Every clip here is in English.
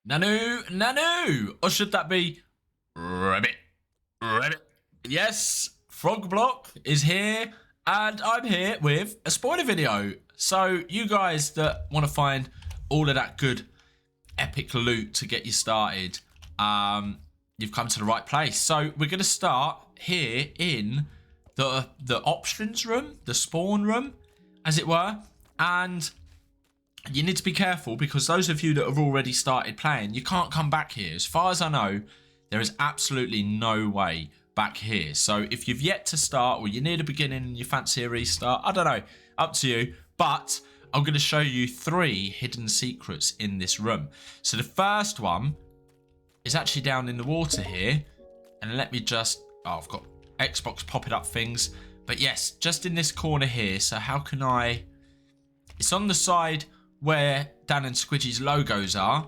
Nanu, Nanu! Or should that be Rabbit? Rabbit. Yes, Frog Block is here, and I'm here with a spoiler video. So you guys that want to find all of that good epic loot to get you started, you've come to the right place. So we're going to start here in the options room, the spawn room, as it were, and you need to be careful because those of you that have already started playing, you can't come back here. As far as I know, there is absolutely no way back here. So if you've yet to start or you're near the beginning and you fancy a restart, I don't know, up to you. But I'm going to show you 3 hidden secrets in this room. So the first one is actually down in the water here. And let me just, I've got Xbox popping up things. But yes, just in this corner here. So how can I, it's on the side where Dan and Squidgy's logos are.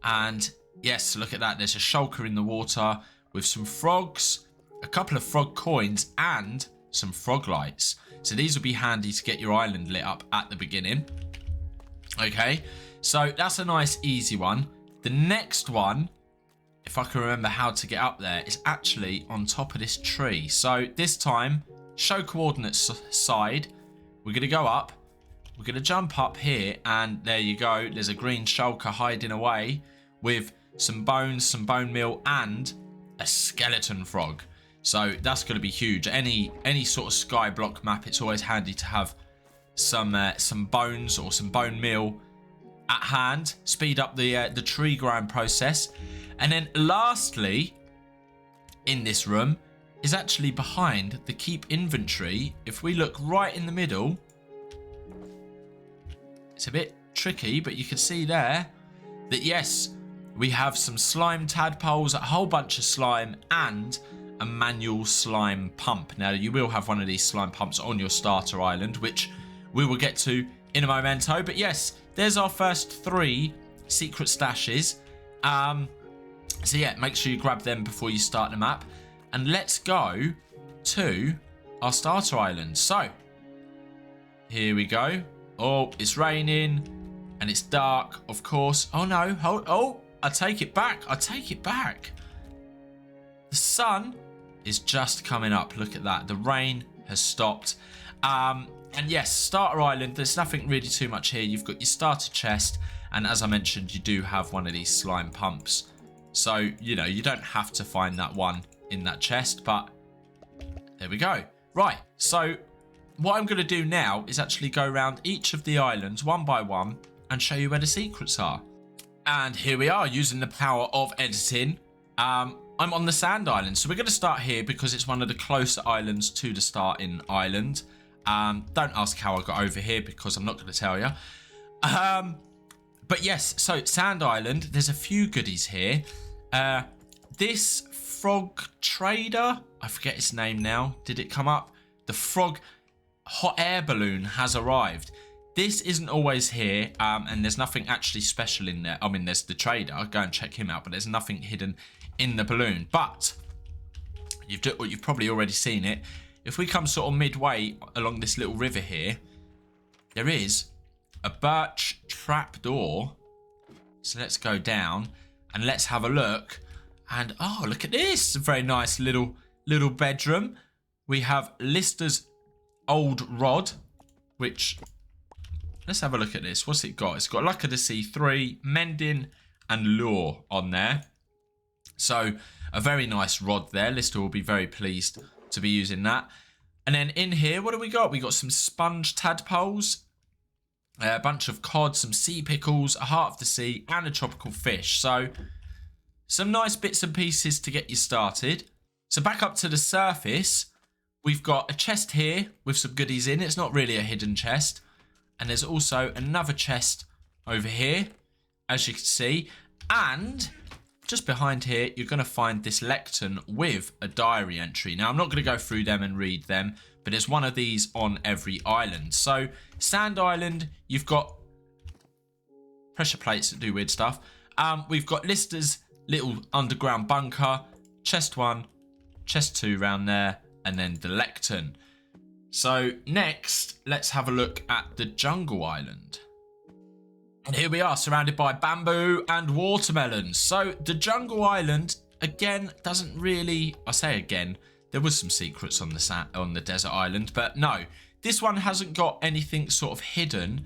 And yes, look at that. There's a shulker in the water with some frogs, a couple of frog coins, and some frog lights. So these will be handy to get your island lit up at the beginning. Okay, so that's a nice easy one. The next one, if I can remember how to get up there, is actually on top of this tree. So this time, show coordinates side. We're going to go up. We're going to jump up here, and there you go. There's a green shulker hiding away with some bones, some bone meal, and a skeleton frog. So that's going to be huge. Any sort of skyblock map, it's always handy to have some bones or some bone meal at hand. Speed up the tree grind process. And then lastly, in this room, is actually behind the keep inventory. If we look right in the middle, it's a bit tricky, but you can see there that yes, we have some slime tadpoles, a whole bunch of slime, and a manual slime pump. Now, you will have one of these slime pumps on your starter island, which we will get to in a momento. But yes, there's our first 3 secret stashes. So yeah, make sure you grab them before you start the map. And let's go to our starter island. So, here we go. Oh, it's raining and it's dark, of course. Oh no, oh, I take it back. I take it back. The sun is just coming up. Look at that. The rain has stopped. And yes, starter island, there's nothing really too much here. You've got your starter chest. And as I mentioned, you do have one of these slime pumps. So, you know, you don't have to find that one in that chest, but there we go. Right, so what I'm going to do now is actually go around each of the islands one by one and show you where the secrets are. And here we are using the power of editing. I'm on the sand island, so we're going to start here because it's one of the closer islands to the starting island. Don't ask how I got over here because I'm not going to tell you. But yes, so sand island, there's a few goodies here. This frog trader, I forget his name now. Did it come up? The frog hot air balloon has arrived. This isn't always here, and there's nothing actually special in there. I mean, there's the trader. Go and check him out, but there's nothing hidden in the balloon. But you've probably already seen it. If we come sort of midway along this little river here, there is a birch trapdoor. So let's go down and let's have a look. And oh, look at this! A very nice little bedroom. We have Lister's old rod, which, let's have a look at this. What's it got? It's got Luck of the Sea 3, Mending, and Lure on there. So a very nice rod there. Lister will be very pleased to be using that. And then in here, what do we got? We got some sponge tadpoles, a bunch of cod, some sea pickles, a heart of the sea, and a tropical fish. So some nice bits and pieces to get you started. So back up to the surface, we've got a chest here with some goodies in. It's not really a hidden chest. And there's also another chest over here, as you can see. And just behind here, you're going to find this lectern with a diary entry. Now, I'm not going to go through them and read them, but there's one of these on every island. So, Sand Island, you've got pressure plates that do weird stuff. We've got Lister's little underground bunker, chest 1, chest 2 round there, and then the lectern. So, next, let's have a look at the jungle island. And here we are, surrounded by bamboo and watermelons. So the jungle island, again, doesn't really... I say again, there was some secrets on the desert island, but no. This one hasn't got anything sort of hidden.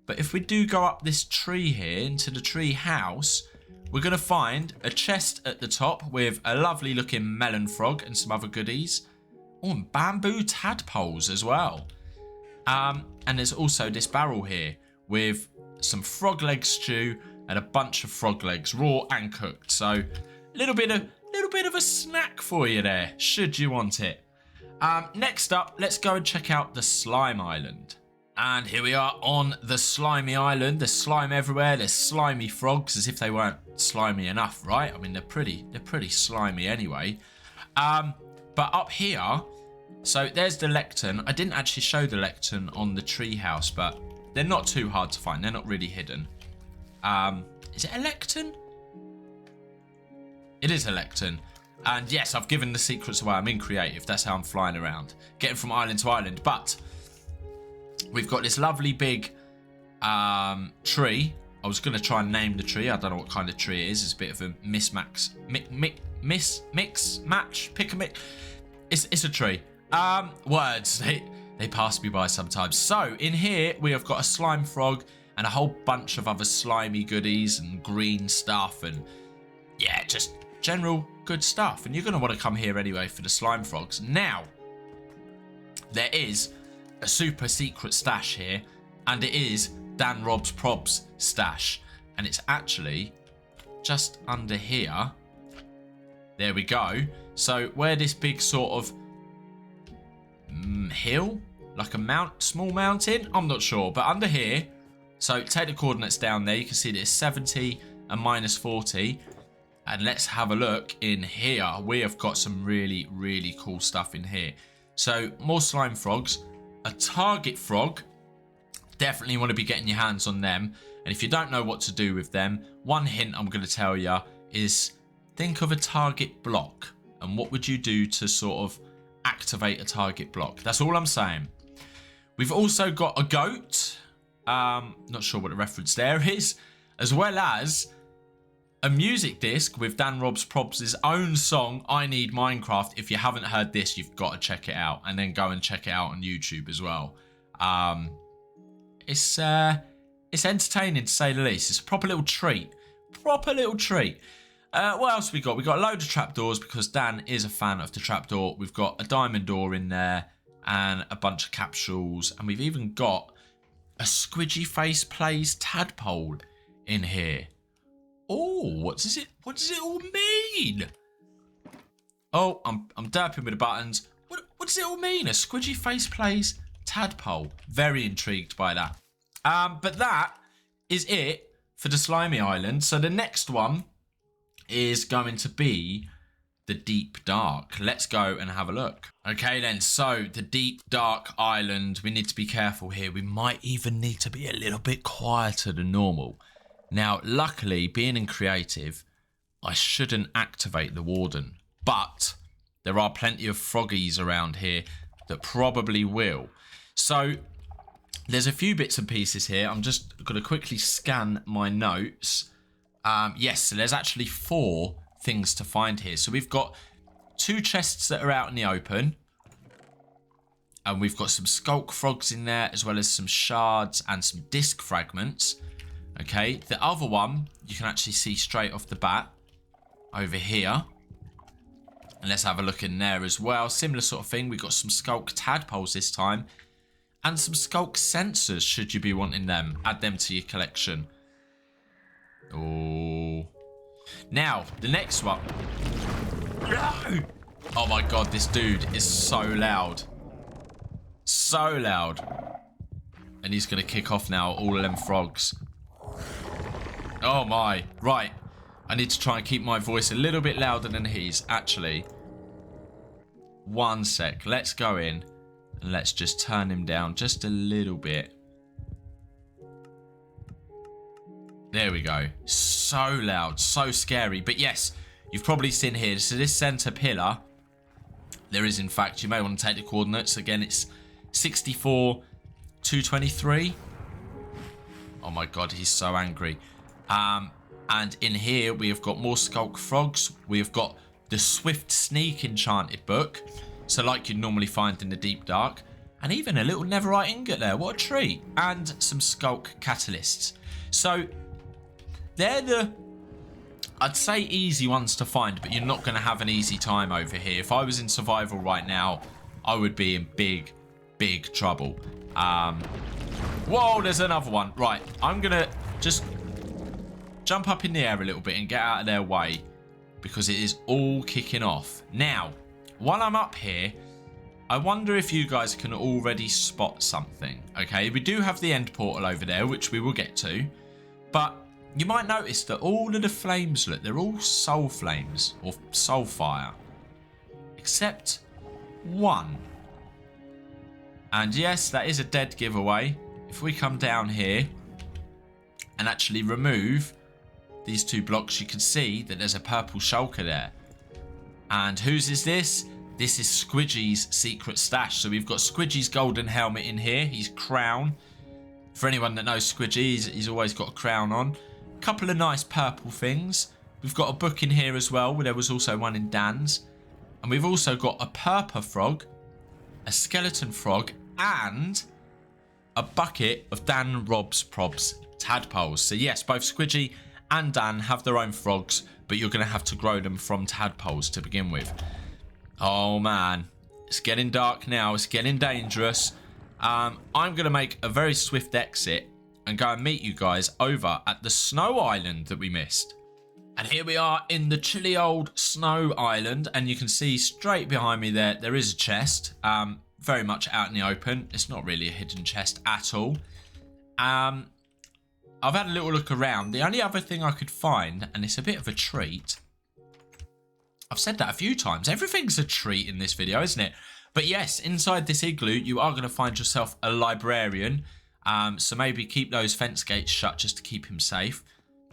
But if we do go up this tree here, into the tree house, we're going to find a chest at the top with a lovely looking melon frog and some other goodies. Oh, and bamboo tadpoles as well. And there's also this barrel here with some frog leg stew and a bunch of frog legs, raw and cooked. So a little bit of a snack for you there, should you want it. Next up, let's go and check out the slime island. And here we are on the slimy island. There's slime everywhere. There's slimy frogs, as if they weren't slimy enough, right? I mean, they're pretty slimy anyway. But up here, so there's the lectern. I didn't actually show the lectern on the tree house, but they're not too hard to find. They're not really hidden. Is it a lectern? It is a lectern. And yes, I've given the secrets away. I'm in creative. That's how I'm flying around, getting from island to island. But we've got this lovely big tree. I was going to try and name the tree. I don't know what kind of tree it is. It's a bit of a mix, match, pick a mix. It's a tree. Words, they pass me by sometimes. So in here, we have got a slime frog and a whole bunch of other slimy goodies and green stuff. And yeah, just general good stuff. And you're going to want to come here anyway for the slime frogs. Now, there is a super secret stash here, and it is DanRobzProbz stash, and it's actually just under here. There we go. So where this big sort of hill, like a small mountain, I'm not sure, but under here. So take the coordinates down there. You can see that it's 70 and minus 40. And let's have a look in here. We have got some really, really cool stuff in here. So more slime frogs. A target frog, definitely want to be getting your hands on them. And if you don't know what to do with them, one hint I'm going to tell you is think of a target block. And what would you do to sort of activate a target block? That's all I'm saying. We've also got a goat. Not sure what the reference there is. As well as a music disc with DanRobzProbz' own song, I Need Minecraft. If you haven't heard this, you've got to check it out. And then go and check it out on YouTube as well. It's entertaining, to say the least. It's a proper little treat. Proper little treat. What else we got? We got a load of trapdoors because Dan is a fan of the trapdoor. We've got a diamond door in there and a bunch of capsules. And we've even got a SquidgyFacePlays tadpole in here. Oh, what does it all mean? Oh, I'm derping with the buttons. What does it all mean? A SquidgyFacePlays tadpole. Very intrigued by that. But that is it for the slimy island. So the next one is going to be the deep dark. Let's go and have a look. Okay then, so the deep dark island. We need to be careful here. We might even need to be a little bit quieter than normal. Now, luckily, being in creative, I shouldn't activate the warden. But there are plenty of froggies around here that probably will. So there's a few bits and pieces here. I'm just going to quickly scan my notes. Yes, so there's actually 4 things to find here. So we've got 2 chests that are out in the open. And we've got some skulk frogs in there, as well as some shards and some disc fragments. Okay, the other one, you can actually see straight off the bat over here. And let's have a look in there as well. Similar sort of thing. We've got some skulk tadpoles this time. And some skulk sensors, should you be wanting them. Add them to your collection. Oh. Now, the next one. No! Oh my god, this dude is so loud. So loud. And he's going to kick off now, all of them frogs. Oh my. Right. I need to try and keep my voice a little bit louder than his. Actually. One sec. Let's go in. And let's just turn him down just a little bit. There we go. So loud. So scary. But yes, you've probably seen here. So this center pillar. There is, in fact, you may want to take the coordinates. Again, it's 64, 223. Oh my god, he's so angry. And in here, we have got more skulk frogs. We have got the Swift Sneak enchanted book. So like you'd normally find in the Deep Dark. And even a little netherite ingot there. What a treat. And some skulk catalysts. So they're the, I'd say, easy ones to find. But you're not going to have an easy time over here. If I was in survival right now, I would be in big, big trouble. Whoa, there's another one. Right, I'm going to just jump up in the air a little bit and get out of their way. Because it is all kicking off. Now, while I'm up here, I wonder if you guys can already spot something. Okay, we do have the end portal over there, which we will get to. But you might notice that all of the flames, look, they're all soul flames or soul fire. Except one. And yes, that is a dead giveaway. If we come down here and actually remove these 2 blocks, you can see that there's a purple shulker there. And whose is this? This is Squidgy's secret stash. So we've got Squidgy's golden helmet in here. He's crown. For anyone that knows Squidgy, he's always got a crown on. A couple of nice purple things. We've got a book in here as well. There was also one in Dan's. And we've also got a purple frog, a skeleton frog, and a bucket of DanRobzProbz tadpoles. So yes, both Squidgy and Dan have their own frogs, but you're going to have to grow them from tadpoles to begin with. Oh man, it's getting dark now. It's getting dangerous. I'm going to make a very swift exit and go and meet you guys over at the snow island that we missed. And here we are in the chilly old snow island, and you can see straight behind me there is a chest. Very much out in the open. It's not really a hidden chest at all. I've had a little look around. The only other thing I could find, and it's a bit of a treat. I've said that a few times. Everything's a treat in this video, isn't it? But yes, inside this igloo, you are going to find yourself a librarian. So maybe keep those fence gates shut just to keep him safe.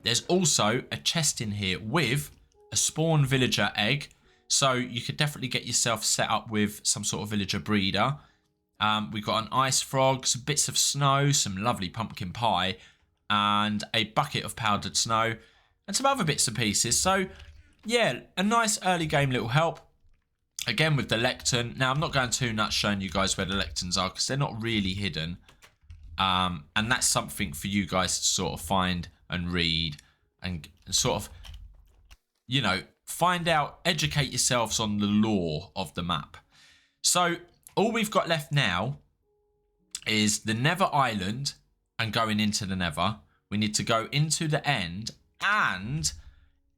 There's also a chest in here with a spawn villager egg. So you could definitely get yourself set up with some sort of villager breeder. We've got an ice frog, some bits of snow, some lovely pumpkin pie, and a bucket of powdered snow, and some other bits and pieces. So yeah, a nice early game little help. Again with the lectern. Now I'm not going too nuts showing you guys where the lecterns are because they're not really hidden. And that's something for you guys to sort of find and read and sort of, you know, find out, educate yourselves on the lore of the map. So all we've got left now is the Nether Island and going into the Nether. We need to go into the end, and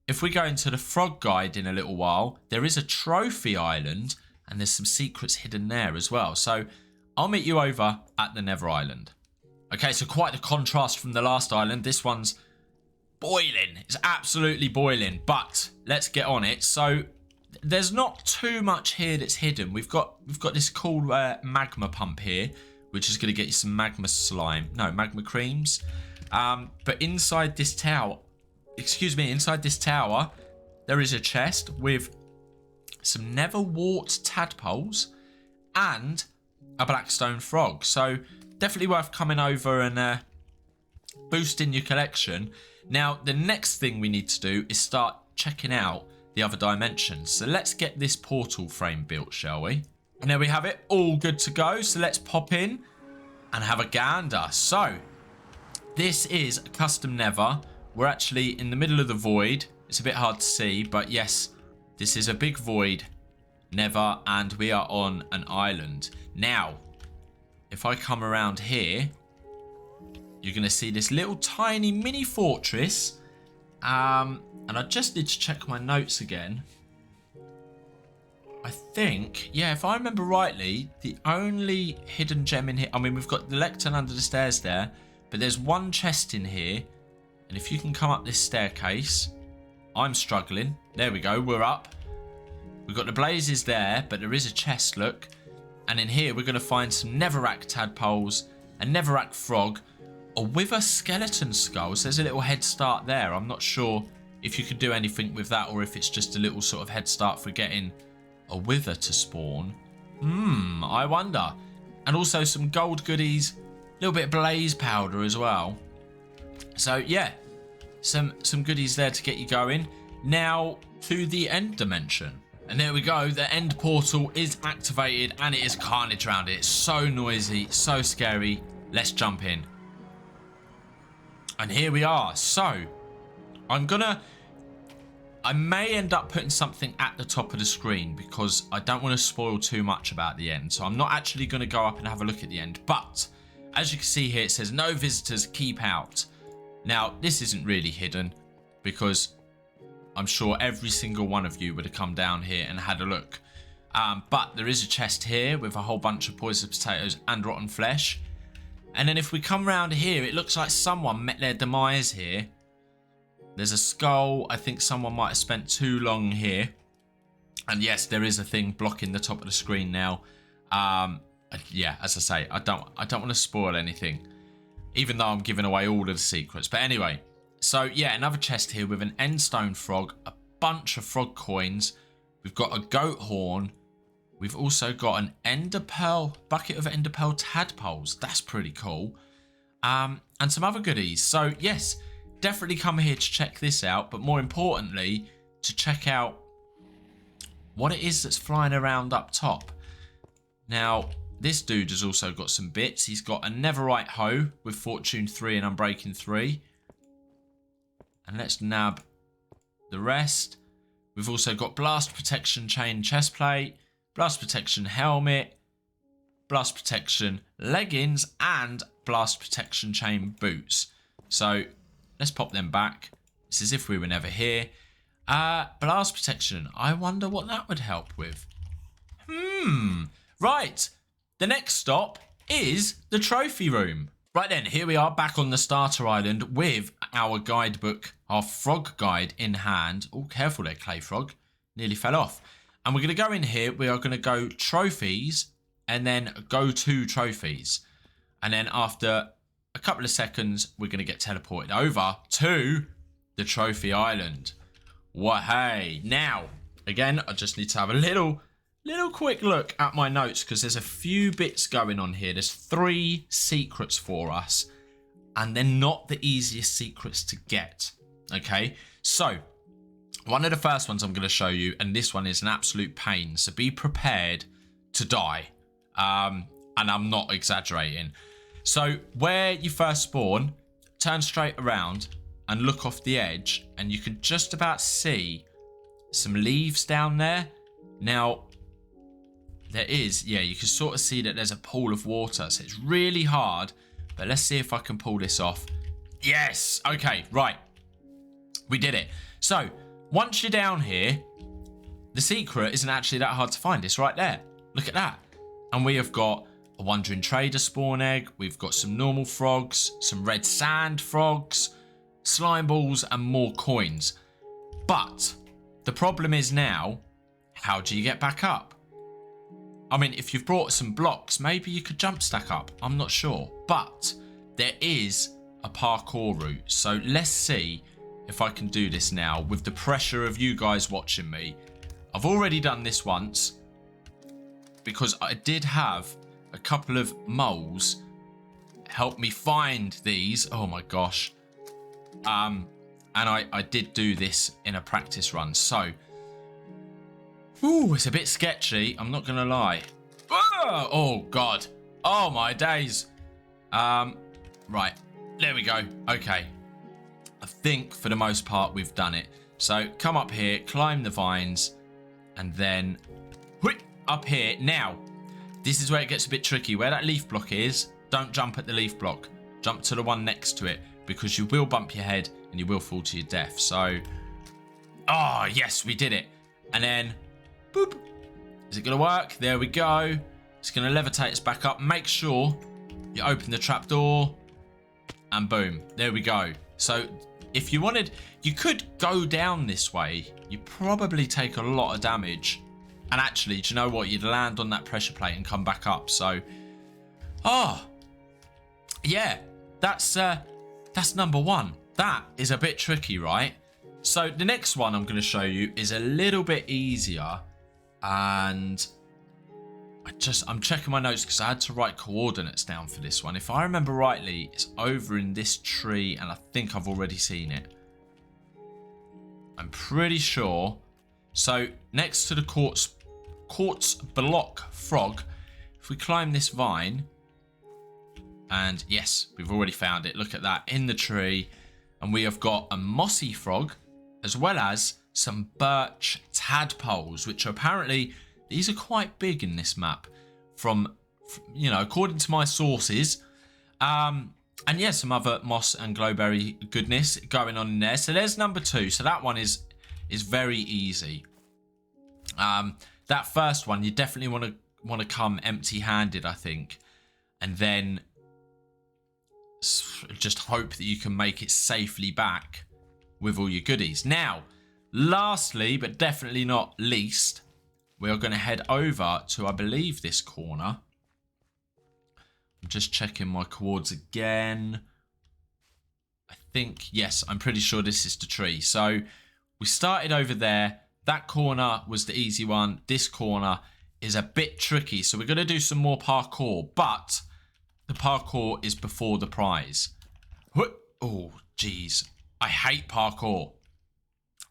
if we go into the Frog Guide in a little while, there is a Trophy Island and there's some secrets hidden there as well. So I'll meet you over at the Nether Island. Okay, so quite the contrast from the last island. This one's boiling. It's absolutely boiling, but let's get on it. So there's not too much here that's hidden. We've got this cool magma pump here, which is going to get you some magma slime. No, magma creams. But inside this tower, inside this tower, there is a chest with some nether wart tadpoles and a blackstone frog. So definitely worth coming over and boosting your collection. Now, the next thing we need to do is start checking out the other dimensions. So let's get this portal frame built, shall we? And there we have it, all good to go. So let's pop in and have a gander. So this is a custom Nether. We're actually in the middle of the void. It's a bit hard to see, but yes, this is a big void Nether, and we are on an island. Now, if I come around here, you're going to see this little tiny mini fortress. And I just need to check my notes again. I think, yeah, if I remember rightly, the only hidden gem in here, I mean, we've got the lectern under the stairs there, but there's one chest in here. And if you can come up this staircase, I'm struggling. There we go, we're up. We've got the blazes there, but there is a chest, look. And in here, we're going to find some netherrack tadpoles, a netherrack frog, a wither skeleton skull. So there's a little head start there. I'm not sure if you could do anything with that, or if it's just a little sort of head start for getting a wither to spawn. I wonder. And also some gold goodies, a little bit of blaze powder as well. So yeah, some goodies there to get you going. Now to the end dimension. And there we go, the end portal is activated and it is carnage around it. It's so noisy, so scary. Let's jump in. And here we are. So I may end up putting something at the top of the screen because I don't want to spoil too much about the end. So I'm not actually going to go up and have a look at the end. But as you can see here, it says no visitors, keep out. Now, this isn't really hidden because I'm sure every single one of you would have come down here and had a look. But there is a chest here with a whole bunch of poisoned potatoes and rotten flesh. And then if we come around here, it looks like someone met their demise here. There's a skull. I think someone might have spent too long here. And yes, there is a thing blocking the top of the screen now. Yeah, as I say, I don't want to spoil anything, even though I'm giving away all of the secrets. But anyway, so yeah, another chest here with an endstone frog, a bunch of frog coins. We've got a goat horn. We've also got an ender pearl, bucket of ender pearl tadpoles. That's pretty cool. And some other goodies. So yes, definitely come here to check this out. But more importantly, to check out what it is that's flying around up top. Now, this dude has also got some bits. He's got a netherite hoe with fortune 3 and unbreaking 3. And let's nab the rest. We've also got blast protection chain chestplate, blast protection helmet, blast protection leggings, and blast protection chain boots. So let's pop them back. It's as if we were never here. Blast protection. I wonder what that would help with. Right. The next stop is the trophy room. Right then, here we are back on the starter island with our guidebook, our frog guide in hand. Oh, careful there, clay frog. Nearly fell off. And we're going to go in here. We are going to go trophies and then go to trophies. And then after a couple of seconds, we're going to get teleported over to the trophy island. What, hey. Now, again, I just need to have a little quick look at my notes because there's a few bits going on here. There's 3 secrets for us and they're not the easiest secrets to get. Okay, so one of the first ones I'm going to show you, and this one is an absolute pain, so be prepared to die. And I'm not exaggerating. So where you first spawn, turn straight around and look off the edge and you can just about see some leaves down there. Now, there is, yeah, you can sort of see that there's a pool of water. So it's really hard, but let's see if I can pull this off. Yes. Okay, right. We did it. So once you're down here, the secret isn't actually that hard to find. It's right there. Look at that. And we have got a wandering trader spawn egg. We've got some normal frogs, some red sand frogs, slime balls, and more coins. But the problem is now, how do you get back up? I mean, if you've brought some blocks, maybe you could jump stack up. I'm not sure. But there is a parkour route. So let's see if I can do this now with the pressure of you guys watching me. I've already done this once because I did have a couple of moles help me find these. Oh my gosh. And I did do this in a practice run. So ooh, it's a bit sketchy, I'm not gonna lie. Oh god. Oh my days. Right, there we go. Okay, I think for the most part we've done it. So come up here, climb the vines, and then up here. Now, this is where it gets a bit tricky. Where that leaf block is, don't jump at the leaf block. Jump to the one next to it, because you will bump your head and you will fall to your death. So, oh yes, we did it. And then boop. Is it going to work? There we go. It's going to levitate us back up. Make sure you open the trapdoor. And boom. There we go. So if you wanted, you could go down this way. You probably take a lot of damage. And actually, do you know what? You'd land on that pressure plate and come back up. So, oh, yeah. That's number one. That is a bit tricky, right? So the next one I'm going to show you is a little bit easier. And I'm checking my notes because I had to write coordinates down for this one. If I remember rightly, it's over in this tree, and I think I've already seen it. I'm pretty sure. So next to the quartz block frog, if we climb this vine, and yes, we've already found it. Look at that in the tree, and we have got a mossy frog as well as some birch tadpoles, which are apparently, these are quite big in this map from you know, according to my sources. And yeah, some other moss and glowberry goodness going on in there. So there's number 2. So that one is very easy. That first one, you definitely want to come empty-handed, I think, and then just hope that you can make it safely back with all your goodies. Now, lastly, but definitely not least, we are going to head over to, I believe, this corner. I'm just checking my coords again. I think, yes, I'm pretty sure this is the tree. So we started over there. That corner was the easy one. This corner is a bit tricky. So we're going to do some more parkour, but the parkour is before the prize. Oh, geez. I hate parkour.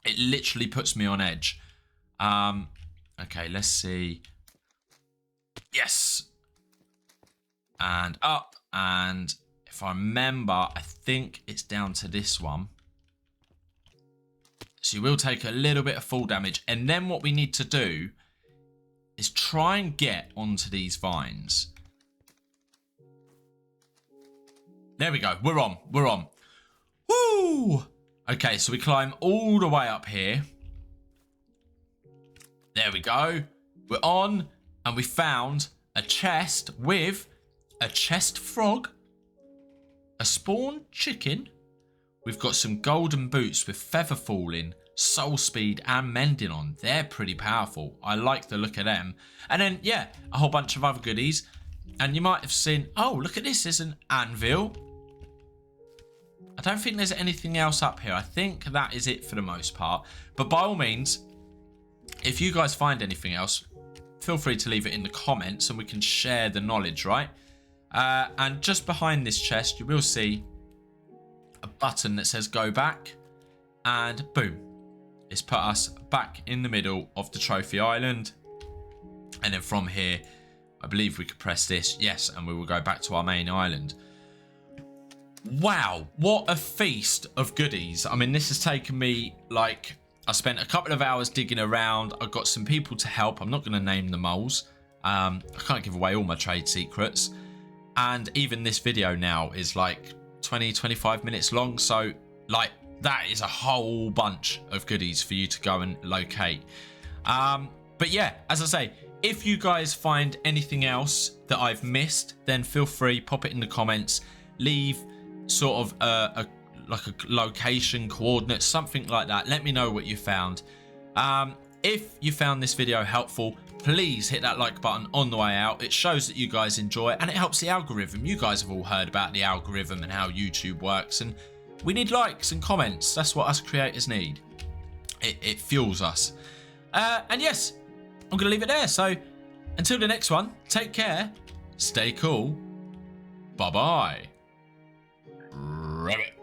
It literally puts me on edge. Okay, let's see. Yes. And up, and if I remember, I think it's down to this one. So you will take a little bit of fall damage, and then what we need to do is try and get onto these vines. There we go. We're on. Woo! Okay, so we climb all the way up here. There we go. We're on, and we found a chest with a chest frog, a spawn chicken. We've got some golden boots with feather falling, soul speed, and mending on. They're pretty powerful. I like the look of them. And then, yeah, a whole bunch of other goodies. And you might have seen, oh, look at this. There's an anvil. I don't think there's anything else up here. I think that is it for the most part. But by all means, if you guys find anything else, feel free to leave it in the comments and we can share the knowledge, right? And just behind this chest, you will see a button that says go back. And boom, it's put us back in the middle of the trophy island. And then from here, I believe we could press this. Yes, and we will go back to our main island. Wow, what a feast of goodies. I mean, this has taken me, like, I spent a couple of hours digging around. I've got some people to help. I'm not going to name the moles. I can't give away all my trade secrets. And even this video now is like 20-25 minutes long, so like that is a whole bunch of goodies for you to go and locate. But yeah, as I say, if you guys find anything else that I've missed, then feel free, pop it in the comments, leave sort of a location, coordinates, something like that. Let me know what you found. If you found this video helpful, please hit that like button on the way out. It shows that you guys enjoy it and it helps the algorithm. You guys have all heard about the algorithm and how YouTube works, and we need likes and comments. That's what us creators need. It fuels us. And yes, I'm going to leave it there. So until the next one, take care, stay cool, bye-bye. Ribbit.